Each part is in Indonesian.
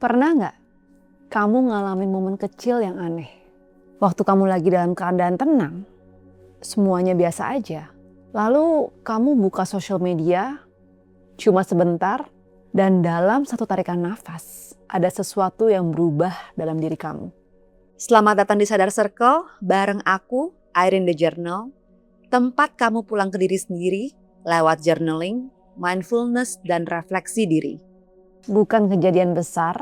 Pernah nggak kamu ngalamin momen kecil yang aneh? Waktu kamu lagi dalam keadaan tenang, semuanya biasa aja. Lalu kamu buka sosial media cuma sebentar dan dalam satu tarikan nafas ada sesuatu yang berubah dalam diri kamu. Selamat datang di Sadar Circle bareng aku, Irene The Journal. Tempat kamu pulang ke diri sendiri lewat journaling, mindfulness, dan refleksi diri. Bukan kejadian besar,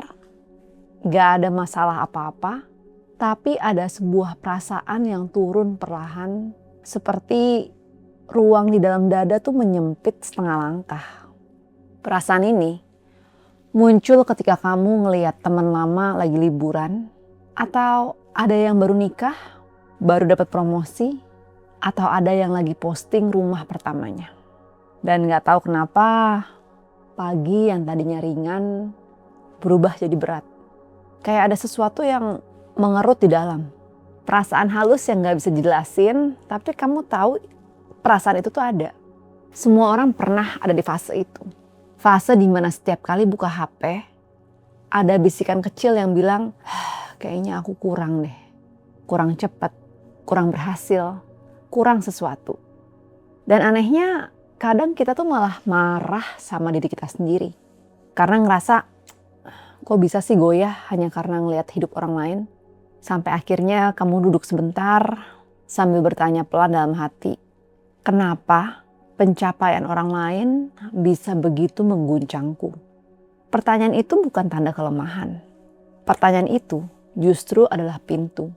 gak ada masalah apa-apa, tapi ada sebuah perasaan yang turun perlahan, seperti ruang di dalam dada tuh menyempit setengah langkah. Perasaan ini muncul ketika kamu ngelihat teman lama lagi liburan, atau ada yang baru nikah, baru dapat promosi, atau ada yang lagi posting rumah pertamanya. Dan gak tahu kenapa pagi yang tadinya ringan berubah jadi berat. Kayak ada sesuatu yang mengerut di dalam. Perasaan halus yang gak bisa dijelasin, tapi kamu tahu perasaan itu tuh ada. Semua orang pernah ada di fase itu. Fase dimana setiap kali buka HP, ada bisikan kecil yang bilang, kayaknya aku kurang deh. Kurang cepat, kurang berhasil, kurang sesuatu. Dan anehnya kadang kita tuh malah marah sama diri kita sendiri. Karena ngerasa, kok bisa sih goyah hanya karena ngelihat hidup orang lain? Sampai akhirnya kamu duduk sebentar sambil bertanya pelan dalam hati. Kenapa pencapaian orang lain bisa begitu mengguncangku? Pertanyaan itu bukan tanda kelemahan. Pertanyaan itu justru adalah pintu.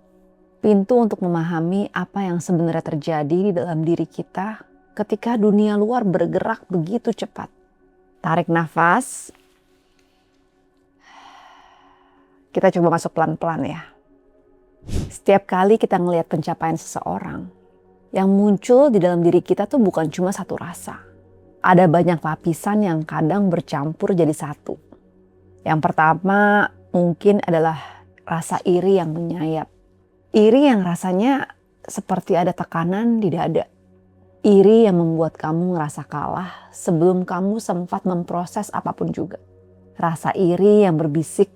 Pintu untuk memahami apa yang sebenarnya terjadi di dalam diri kita ketika dunia luar bergerak begitu cepat. Tarik nafas. Kita coba masuk pelan-pelan ya. Setiap kali kita ngelihat pencapaian seseorang, yang muncul di dalam diri kita tuh bukan cuma satu rasa. Ada banyak lapisan yang kadang bercampur jadi satu. Yang pertama mungkin adalah rasa iri yang menyayap. Iri yang rasanya seperti ada tekanan di dada. Iri yang membuat kamu ngerasa kalah sebelum kamu sempat memproses apapun juga. Rasa iri yang berbisik,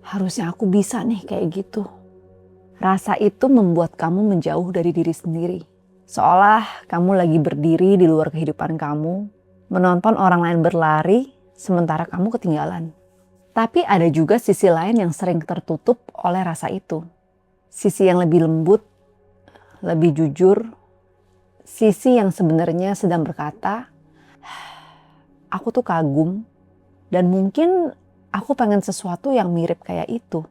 harusnya aku bisa nih kayak gitu. Rasa itu membuat kamu menjauh dari diri sendiri. Seolah kamu lagi berdiri di luar kehidupan kamu, menonton orang lain berlari sementara kamu ketinggalan. Tapi ada juga sisi lain yang sering tertutup oleh rasa itu. Sisi yang lebih lembut, lebih jujur. Sisi yang sebenarnya sedang berkata, aku tuh kagum dan mungkin aku pengen sesuatu yang mirip kayak itu.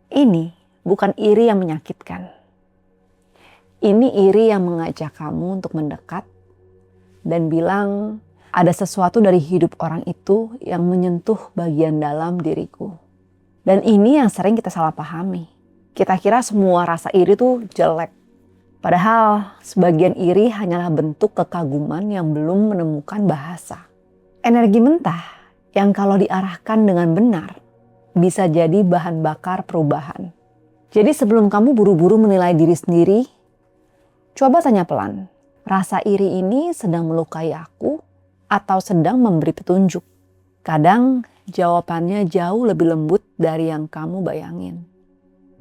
Ini bukan iri yang menyakitkan. Ini iri yang mengajak kamu untuk mendekat dan bilang ada sesuatu dari hidup orang itu yang menyentuh bagian dalam diriku. Dan ini yang sering kita salah pahami. Kita kira semua rasa iri tuh jelek. Padahal sebagian iri hanyalah bentuk kekaguman yang belum menemukan bahasa. Energi mentah yang kalau diarahkan dengan benar bisa jadi bahan bakar perubahan. Jadi sebelum kamu buru-buru menilai diri sendiri, coba tanya pelan, rasa iri ini sedang melukai aku atau sedang memberi petunjuk? Kadang jawabannya jauh lebih lembut dari yang kamu bayangin.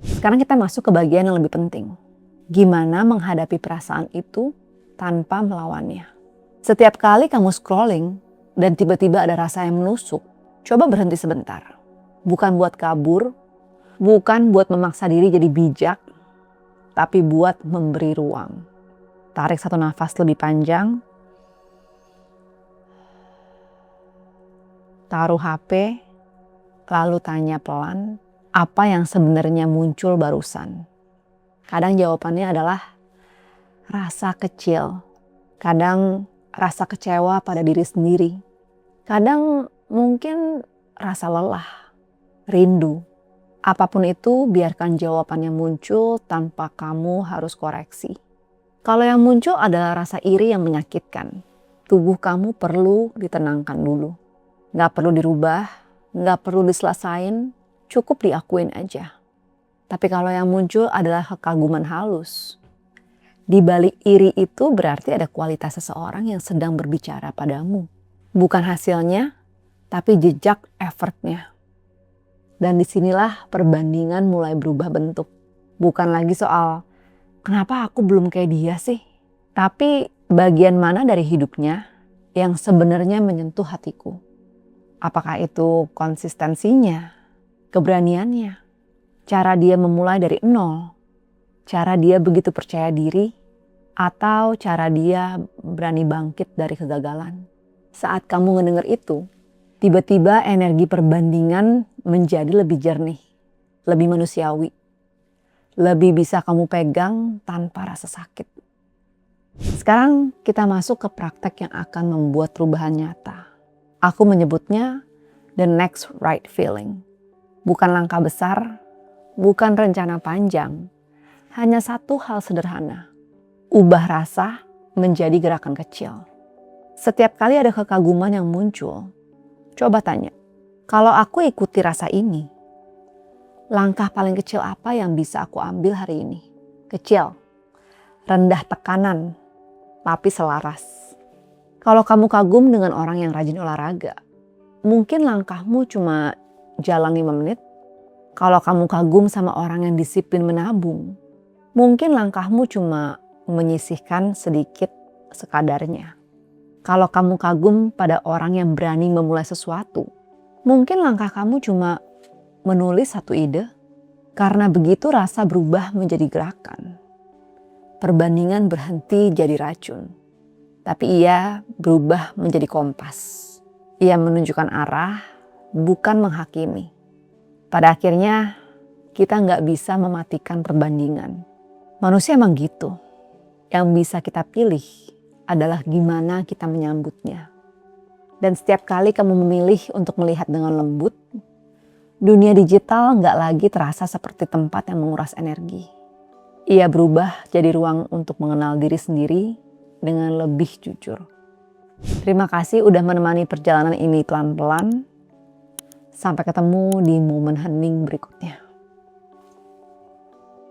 Sekarang kita masuk ke bagian yang lebih penting. Gimana menghadapi perasaan itu tanpa melawannya? Setiap kali kamu scrolling dan tiba-tiba ada rasa yang menusuk, coba berhenti sebentar. Bukan buat kabur, bukan buat memaksa diri jadi bijak, tapi buat memberi ruang. Tarik satu nafas lebih panjang. Taruh HP, lalu tanya pelan, apa yang sebenarnya muncul barusan? Kadang jawabannya adalah rasa kecil. Kadang rasa kecewa pada diri sendiri. Kadang mungkin rasa lelah, rindu. Apapun itu, biarkan jawabannya muncul tanpa kamu harus koreksi. Kalau yang muncul adalah rasa iri yang menyakitkan, tubuh kamu perlu ditenangkan dulu. Gak perlu dirubah, gak perlu diselesain, cukup diakuin aja. Tapi kalau yang muncul adalah kekaguman halus, di balik iri itu berarti ada kualitas seseorang yang sedang berbicara padamu. Bukan hasilnya, tapi jejak effortnya. Dan disinilah perbandingan mulai berubah bentuk. Bukan lagi soal kenapa aku belum kayak dia sih, tapi bagian mana dari hidupnya yang sebenarnya menyentuh hatiku. Apakah itu konsistensinya, keberaniannya, cara dia memulai dari nol, cara dia begitu percaya diri, atau cara dia berani bangkit dari kegagalan. Saat kamu ngedenger itu, tiba-tiba energi perbandingan menjadi lebih jernih, lebih manusiawi, lebih bisa kamu pegang tanpa rasa sakit. Sekarang kita masuk ke praktek yang akan membuat perubahan nyata. Aku menyebutnya the next right feeling. Bukan langkah besar, bukan rencana panjang, hanya satu hal sederhana. Ubah rasa menjadi gerakan kecil. Setiap kali ada kekaguman yang muncul, coba tanya, kalau aku ikuti rasa ini, langkah paling kecil apa yang bisa aku ambil hari ini? Kecil, rendah tekanan, tapi selaras. Kalau kamu kagum dengan orang yang rajin olahraga, mungkin langkahmu cuma jalan 5 menit. Kalau kamu kagum sama orang yang disiplin menabung, mungkin langkahmu cuma menyisihkan sedikit sekadarnya. Kalau kamu kagum pada orang yang berani memulai sesuatu, mungkin langkah kamu cuma menulis satu ide. Karena begitu rasa berubah menjadi gerakan. Perbandingan berhenti jadi racun, tapi ia berubah menjadi kompas. Ia menunjukkan arah, bukan menghakimi. Pada akhirnya, kita nggak bisa mematikan perbandingan. Manusia emang gitu. Yang bisa kita pilih adalah gimana kita menyambutnya. Dan setiap kali kamu memilih untuk melihat dengan lembut, dunia digital nggak lagi terasa seperti tempat yang menguras energi. Ia berubah jadi ruang untuk mengenal diri sendiri dengan lebih jujur. Terima kasih udah menemani perjalanan ini pelan-pelan. Sampai ketemu di momen hening berikutnya.